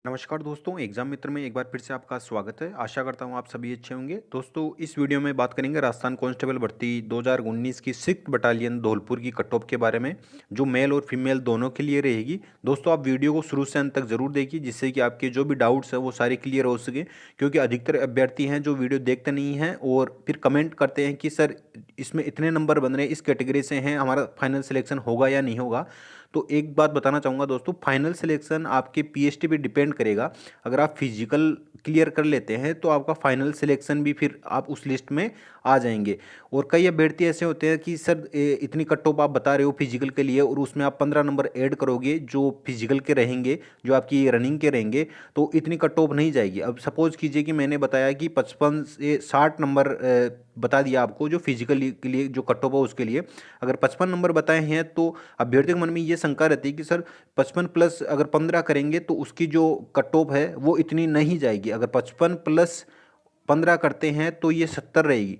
नमस्कार दोस्तों, एग्जाम मित्र में एक बार फिर से आपका स्वागत है। आशा करता हूँ आप सभी अच्छे होंगे। दोस्तों, इस वीडियो में बात करेंगे राजस्थान कांस्टेबल भर्ती 2019 की 6th बटालियन धौलपुर की कट ऑफ के बारे में, जो मेल और फीमेल दोनों के लिए रहेगी। दोस्तों, आप वीडियो को शुरू से अंत तक जरूर देखिए, जिससे कि आपके जो भी डाउट्स है वो सारे क्लियर हो सके। क्योंकि अधिकतर अभ्यर्थी हैं जो वीडियो देखते नहीं हैं और फिर कमेंट करते हैं कि सर इसमें इतने नंबर बन रहे हैं, इस कैटेगरी से हैं, हमारा फाइनल सिलेक्शन होगा या नहीं होगा। तो एक बात बताना चाहूँगा दोस्तों, फाइनल सिलेक्शन आपके पीएचडी पे डिपेंड करेगा। अगर आप फिजिकल क्लियर कर लेते हैं तो आपका फाइनल सिलेक्शन भी फिर आप उस लिस्ट में आ जाएंगे। और कई अभ्यर्थी ऐसे होते हैं कि सर इतनी कट ऑफ आप बता रहे हो फिजिकल के लिए, और उसमें आप 15 नंबर ऐड करोगे जो फिजिकल के रहेंगे, जो आपकी रनिंग के रहेंगे, तो इतनी कट ऑफ नहीं जाएगी। अब सपोज कीजिए कि मैंने बताया कि 55 से 60 नंबर बता दिया आपको, जो फिजिकल के लिए जो कट ऑफ है उसके लिए अगर 55 नंबर बताए हैं, तो अभ्यर्थी के मन में ये शंका रहती है कि सर 55 प्लस अगर 15 करेंगे तो उसकी जो कट ऑफ है वो इतनी नहीं जाएगी। अगर 55 प्लस 15 करते हैं तो ये 70 रहेगी,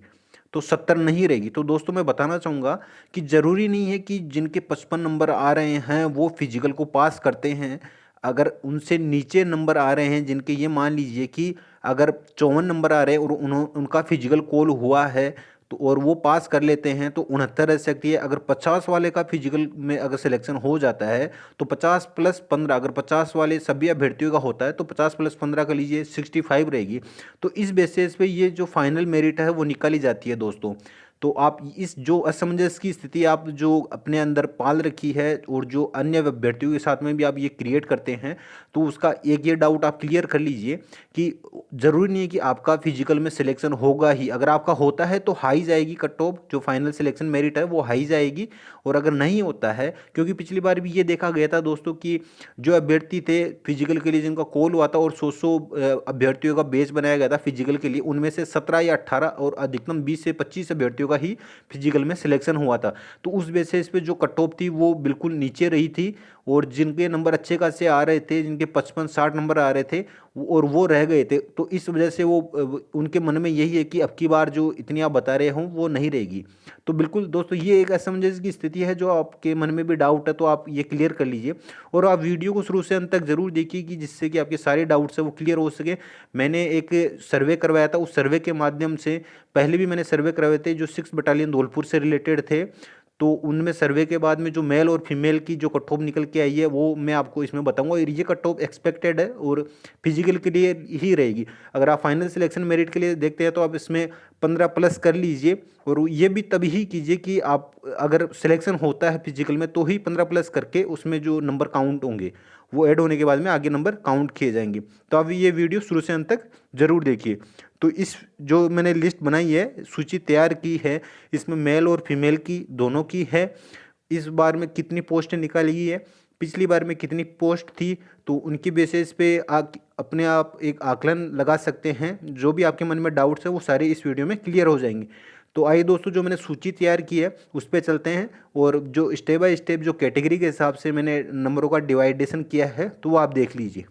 तो 70 नहीं रहेगी। तो दोस्तों, मैं बताना चाहूँगा कि ज़रूरी नहीं है कि जिनके 55 नंबर आ रहे हैं वो फिजिकल को पास करते हैं। अगर उनसे नीचे नंबर आ रहे हैं, जिनके ये मान लीजिए कि अगर 54 नंबर आ रहे हैं और उनका फिजिकल कॉल हुआ है, तो और वो पास कर लेते हैं तो 69 रह सकती है। अगर 50 वाले का फिजिकल में अगर सिलेक्शन हो जाता है तो 50 प्लस 15, अगर 50 वाले सभी अभ्यर्थियों का होता है तो 50 प्लस 15 का लीजिए 65 रहेगी। तो इस बेसिस पे ये जो फाइनल मेरिट है वो निकाली जाती है दोस्तों। तो आप इस जो असमंजस की स्थिति आप जो अपने अंदर पाल रखी है और जो अन्य अभ्यर्थियों के साथ में भी आप ये क्रिएट करते हैं, तो उसका एक ये डाउट आप क्लियर कर लीजिए कि ज़रूरी नहीं है कि आपका फिजिकल में सिलेक्शन होगा ही। अगर आपका होता है तो हाई जाएगी कट ऑफ, जो फाइनल सिलेक्शन मेरिट है वो हाई जाएगी। और अगर नहीं होता है, क्योंकि पिछली बार भी ये देखा गया था दोस्तों कि जो अभ्यर्थी थे फिजिकल के लिए जिनका कॉल हुआ था और 100 अभ्यर्थियों का बेच बनाया गया था फिजिकल के लिए, उनमें से 17 या 18 और अधिकतम 20 से 25 अभ्यर्थियों का ही फिजिकल में सिलेक्शन हुआ था। तो उस बेसिस पे जो कट ऑफ थी वो बिल्कुल नीचे रही थी, और जिनके नंबर अच्छे खासे आ रहे थे, जिनके 55-60 नंबर आ रहे थे, और वो रह गए थे। तो इस वजह से वो उनके मन में यही है कि अब की बार जो इतनी आप बता रहे हों वो नहीं रहेगी। तो बिल्कुल दोस्तों, ये एक असमंजस की स्थिति है जो आपके मन में भी डाउट है, तो आप ये क्लियर कर लीजिए। और आप वीडियो को शुरू से अंत तक जरूर देखिए कि जिससे कि आपके सारे डाउट्स है वो क्लियर हो सके। मैंने एक सर्वे करवाया था, उस सर्वे के माध्यम से पहले भी मैंने सर्वे करवाए थे जो 6 बटालियन धौलपुर से रिलेटेड थे। तो उनमें सर्वे के बाद में जो मेल और फीमेल की जो कट ऑफ निकल के आई है वो मैं आपको इसमें बताऊंगा। और ये कट ऑफ एक्सपेक्टेड है और फिजिकल के लिए ही रहेगी। अगर आप फाइनल सिलेक्शन मेरिट के लिए देखते हैं तो आप इसमें 15 प्लस कर लीजिए, और ये भी तभी ही कीजिए कि आप अगर सिलेक्शन होता है फिजिकल में तो ही 15 प्लस करके उसमें जो नंबर काउंट होंगे वो ऐड होने के बाद में आगे नंबर काउंट किए जाएंगे। तो आप ये वीडियो शुरू से अंत तक जरूर देखिए। तो इस जो मैंने लिस्ट बनाई है, सूची तैयार की है, इसमें मेल और फीमेल की दोनों की है। इस बार में कितनी पोस्टें निकाली गई है, पिछली बार में कितनी पोस्ट थी, तो उनकी बेसिस पे अपने आप एक आकलन लगा सकते हैं। जो भी आपके मन में डाउट्स है वो सारे इस वीडियो में क्लियर हो जाएंगे। तो आइए दोस्तों, जो मैंने सूची तैयार की है उस पर चलते हैं, और जो स्टेप बाय स्टेप जो कैटेगरी के हिसाब से मैंने नंबरों का डिवाइडेशन किया है तो वो आप देख लीजिए।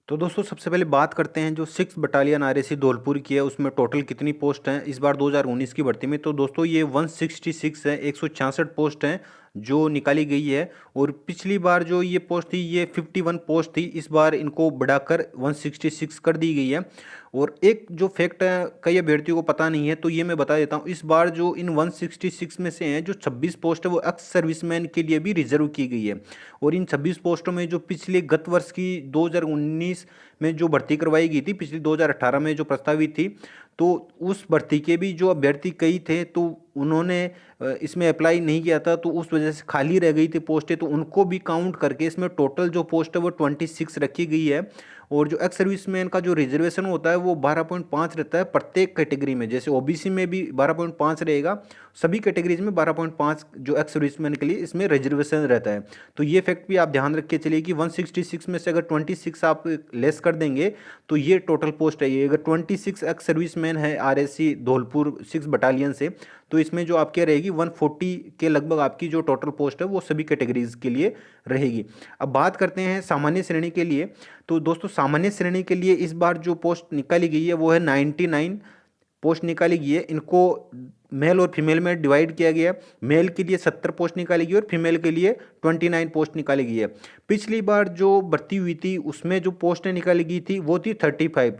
तो दोस्तों, सबसे पहले बात करते हैं जो 6 बटालियन आरएसी धौलपुर की है उसमें टोटल कितनी पोस्ट हैं इस बार 2019 की भर्ती में। तो दोस्तों, ये 166 है, 166 पोस्ट हैं जो निकाली गई है। और पिछली बार जो ये पोस्ट थी ये 51 पोस्ट थी, इस बार इनको बढ़ाकर 166 कर दी गई है। और एक जो फैक्ट है कई अभ्यर्थियों को पता नहीं है, तो ये मैं बता देता हूँ। इस बार जो इन 166 में से हैं जो 26 पोस्ट है वो एक्स सर्विसमैन के लिए भी रिजर्व की गई है। और इन 26 पोस्टों में जो पिछले गत वर्ष की 2019 में जो भर्ती करवाई गई थी, पिछली 2018 में जो प्रस्तावित थी, तो उस भर्ती के भी जो अभ्यर्थी कई थे तो उन्होंने इसमें अप्लाई नहीं किया था, तो उस वजह से खाली रह गई थी पोस्टें। तो उनको भी काउंट करके इसमें टोटल जो पोस्ट है वो 26 रखी गई है। और जो एक्स सर्विसमैन का जो रिजर्वेशन होता है वो 12.5 रहता है प्रत्येक कैटेगरी में। जैसे ओबीसी में भी 12.5 रहेगा, सभी कैटेगरीज में 12.5 जो एक्स सर्विसमैन के लिए इसमें रिजर्वेशन रहता है। तो ये फैक्ट भी आप ध्यान रख के चलिए कि 166 में से अगर 26 आप लेस कर देंगे तो ये टोटल पोस्ट है। ये अगर 26 एक्स सर्विसमैन है आरएसी धौलपुर 6 बटालियन से, तो इसमें जो आपके रहेगी 140 के लगभग आपकी जो टोटल पोस्ट है वो सभी कैटेगरीज के लिए रहेगी। अब बात करते हैं सामान्य श्रेणी के लिए। तो दोस्तों, सामान्य श्रेणी के लिए इस बार जो पोस्ट निकाली गई है वो है 99 पोस्ट निकाली गई है, इनको मेल और फीमेल में डिवाइड किया गया है। मेल के लिए 70 पोस्ट निकाली गई और फीमेल के लिए 29 पोस्ट निकाली गई है। पिछली बार जो भर्ती हुई थी उसमें जो पोस्टें निकाली गई थी वो थी 35,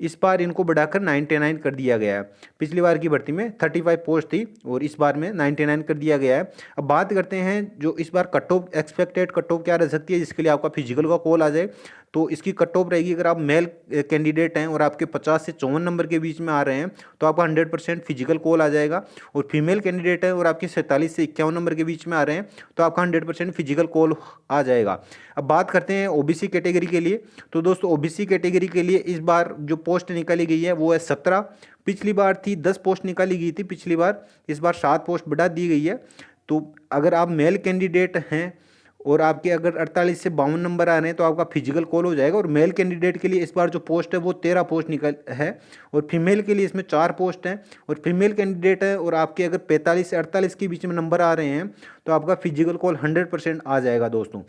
इस बार इनको बढ़ाकर 99 कर दिया गया है। पिछली बार की भर्ती में 35 पोस्ट थी और इस बार में 99 कर दिया गया है। अब बात करते हैं जो इस बार cut off, expected cut off क्या रह सकती है जिसके लिए आपका फिजिकल का कॉल आ जाए। तो इसकी कट ऑफ रहेगी, अगर आप मेल कैंडिडेट हैं और आपके 50 से 54 नंबर के बीच में आ रहे हैं तो आपका 100% फिजिकल कॉल आ जाएगा। और फीमेल कैंडिडेट है और आपके 47 से 51 नंबर के बीच में आ रहे हैं तो आपका 100% फिजिकल कॉल आ जाएगा। अब बात करते हैं ओबीसी कैटेगरी के लिए। तो दोस्तों ओबीसी कैटेगरी के लिए इस बार जो पोस्ट निकाली गई है वो है 17। पिछली बार थी 10 पोस्ट निकाली गई थी पिछली बार, इस बार 7 पोस्ट बढ़ा दी गई है। तो अगर आप मेल कैंडिडेट हैं और आपके अगर 48 से 52 नंबर आ रहे हैं तो आपका फिजिकल कॉल हो जाएगा। और मेल कैंडिडेट के लिए इस बार जो पोस्ट है वो 13 पोस्ट निकल है और फीमेल के लिए इसमें 4 पोस्ट हैं। और फीमेल कैंडिडेट है और आपके अगर 45 से 48 के बीच में नंबर आ रहे हैं तो आपका फिजिकल कॉल 100% आ जाएगा दोस्तों।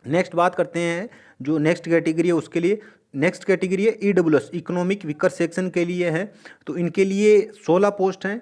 नेक्स्ट बात करते हैं जो नेक्स्ट कैटेगरी है उसके लिए। नेक्स्ट कैटेगरी है ईडब्ल्यूएस, इकोनॉमिक वीकर सेक्शन के लिए है। तो इनके लिए 16 पोस्ट हैं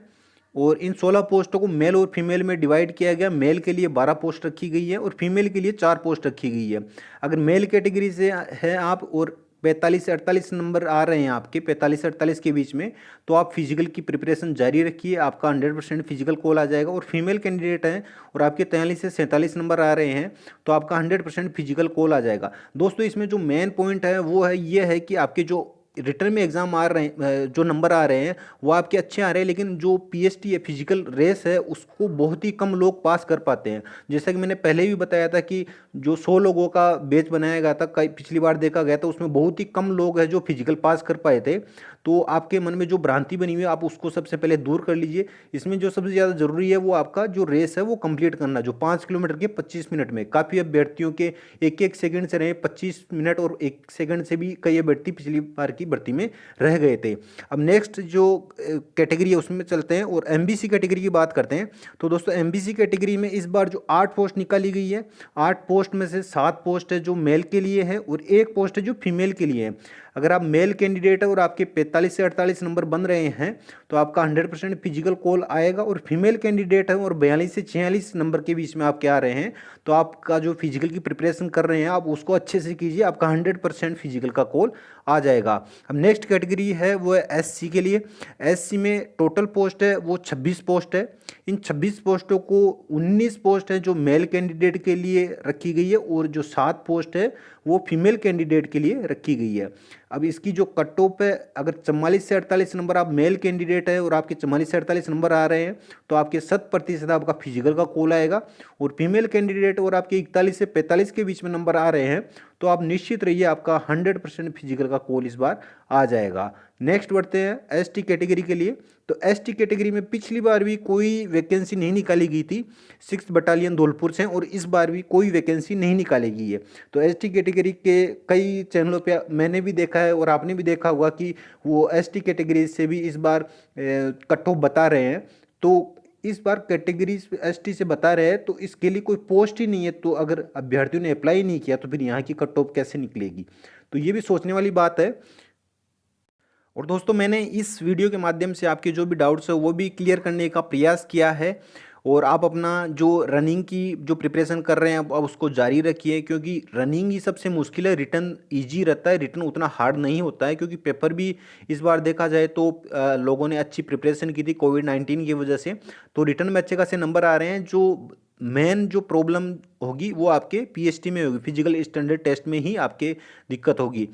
और इन 16 पोस्टों को मेल और फीमेल में डिवाइड किया गया। मेल के लिए 12 पोस्ट रखी गई है और फीमेल के लिए 4 पोस्ट रखी गई है। अगर मेल कैटेगरी से है आप और 45 से 48 नंबर आ रहे हैं आपके 45 से 48 के बीच में तो आप फिजिकल की प्रिपरेशन जारी रखिए, आपका 100% फिजिकल कॉल आ जाएगा। और फीमेल कैंडिडेट हैं और आपके 43 से 47 नंबर आ रहे हैं तो आपका 100% फिजिकल कॉल आ जाएगा। दोस्तों इसमें जो मेन पॉइंट है वो है ये है कि आपके जो रिटर्न में एग्जाम आ रहे हैं, जो नंबर आ रहे हैं वो आपके अच्छे आ रहे हैं, लेकिन जो पीएसटी है फिजिकल रेस है उसको बहुत ही कम लोग पास कर पाते हैं। जैसा कि मैंने पहले भी बताया था कि जो 100 लोगों का बैच बनाया गया था, कई पिछली बार देखा गया था उसमें बहुत ही कम लोग हैं जो फिजिकल पास कर पाए थे। तो आपके मन में जो भ्रांति बनी हुई है आप उसको सबसे पहले दूर कर लीजिए। इसमें जो सबसे ज़्यादा जरूरी है वो आपका जो रेस है वो कंप्लीट करना, जो 5 किलोमीटर के 25 मिनट में। काफ़ी अभ्यर्थियों के 1-1 सेकंड से रहे 25 मिनट और 1 सेकंड से भी कई अभ्यर्थी पिछली बार की भर्ती में रह गए थे। अब नेक्स्ट जो कैटेगरी है उसमें चलते हैं और एमबीसी कैटेगरी की बात करते हैं। तो दोस्तों एमबीसी कैटेगरी में इस बार जो 8 पोस्ट निकाली गई है, 8 पोस्ट में से 7 पोस्ट है जो मेल के लिए है और 1 पोस्ट है जो फीमेल के लिए है। अगर आप मेल कैंडिडेट है और आपके 45 से 48 नंबर बन रहे हैं तो आपका 100% फिजिकल कॉल आएगा। और फीमेल कैंडिडेट है और 42 से 46 नंबर के बीच में आप क्या आ रहे हैं तो आपका जो फिजिकल की प्रिपरेशन कर रहे हैं आप उसको अच्छे से कीजिए, आपका 100% फिजिकल का कॉल आ जाएगा। अब नेक्स्ट कैटेगरी है वो है एससी के लिए। एससी में टोटल पोस्ट है वो 26 पोस्ट है। इन 26 पोस्टों को 19 पोस्ट है जो मेल कैंडिडेट के लिए रखी गई है और जो 7 पोस्ट है वो फीमेल कैंडिडेट के लिए रखी गई है। अब इसकी जो कट ऑफ है, अगर 44 से 48 नंबर आप मेल कैंडिडेट है और आपके 44 से 48 नंबर आ रहे हैं तो आपके 100% आपका फिजिकल का कॉल आएगा। और फीमेल कैंडिडेट और आपके 41 से 45 के बीच में नंबर आ रहे हैं तो आप निश्चित रहिए आपका 100% फिजिकल का कॉल इस बार आ जाएगा। नेक्स्ट बढ़ते हैं एसटी कैटेगरी के लिए। तो एसटी कैटेगरी में पिछली बार भी कोई वैकेंसी नहीं निकाली गई थी 6th बटालियन धौलपुर से और इस बार भी कोई वैकेंसी नहीं निकाली गई है। तो एसटी कैटेगरी के कई चैनलों पे मैंने भी देखा है और आपने भी देखा होगा कि वो एसटी कैटेगरी से भी इस बार कट ऑफ बता रहे हैं। तो इस बार कैटेगरी एसटी से बता रहे हैं तो इसके लिए कोई पोस्ट ही नहीं है। तो अगर अभ्यर्थियों ने अप्लाई नहीं किया तो फिर यहाँ की कट ऑफ कैसे निकलेगी, तो ये भी सोचने वाली बात है। और दोस्तों मैंने इस वीडियो के माध्यम से आपके जो भी डाउट्स है वो भी क्लियर करने का प्रयास किया है। और आप अपना जो रनिंग की जो प्रिपरेशन कर रहे हैं अब उसको जारी रखिए, क्योंकि रनिंग ही सबसे मुश्किल है। रिटर्न इजी रहता है, रिटर्न उतना हार्ड नहीं होता है, क्योंकि पेपर भी इस बार देखा जाए तो लोगों ने अच्छी प्रिपरेशन की थी कोविड-19 की वजह से, तो रिटर्न में अच्छे खासे नंबर आ रहे हैं। जो मेन जो प्रॉब्लम होगी वो आपके पीएसटी में होगी, फिजिकल स्टैंडर्ड टेस्ट में ही आपके दिक्कत होगी।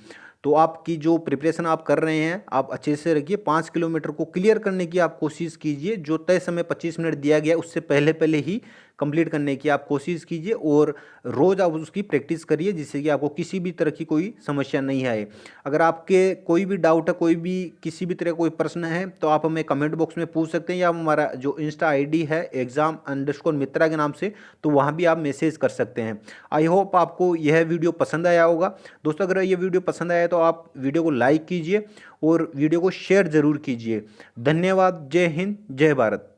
तो आपकी जो प्रिपरेशन आप कर रहे हैं आप अच्छे से रखिए। 5 किलोमीटर को क्लियर करने की आप कोशिश कीजिए, जो तय समय 25 मिनट दिया गया उससे पहले पहले ही कंप्लीट करने की आप कोशिश कीजिए और रोज़ आप उसकी प्रैक्टिस करिए, जिससे कि आपको किसी भी तरह की कोई समस्या नहीं आए। अगर आपके कोई भी डाउट है, कोई भी किसी भी तरह का कोई प्रश्न है तो आप हमें कमेंट बॉक्स में पूछ सकते हैं, या हमारा जो इंस्टा आईडी है exam_मित्रा के नाम से, तो वहाँ भी आप मैसेज कर सकते हैं। आई होप आपको यह वीडियो पसंद आया होगा। दोस्तों अगर ये वीडियो पसंद आया तो आप वीडियो को लाइक कीजिए और वीडियो को शेयर ज़रूर कीजिए। धन्यवाद। जय हिंद, जय भारत।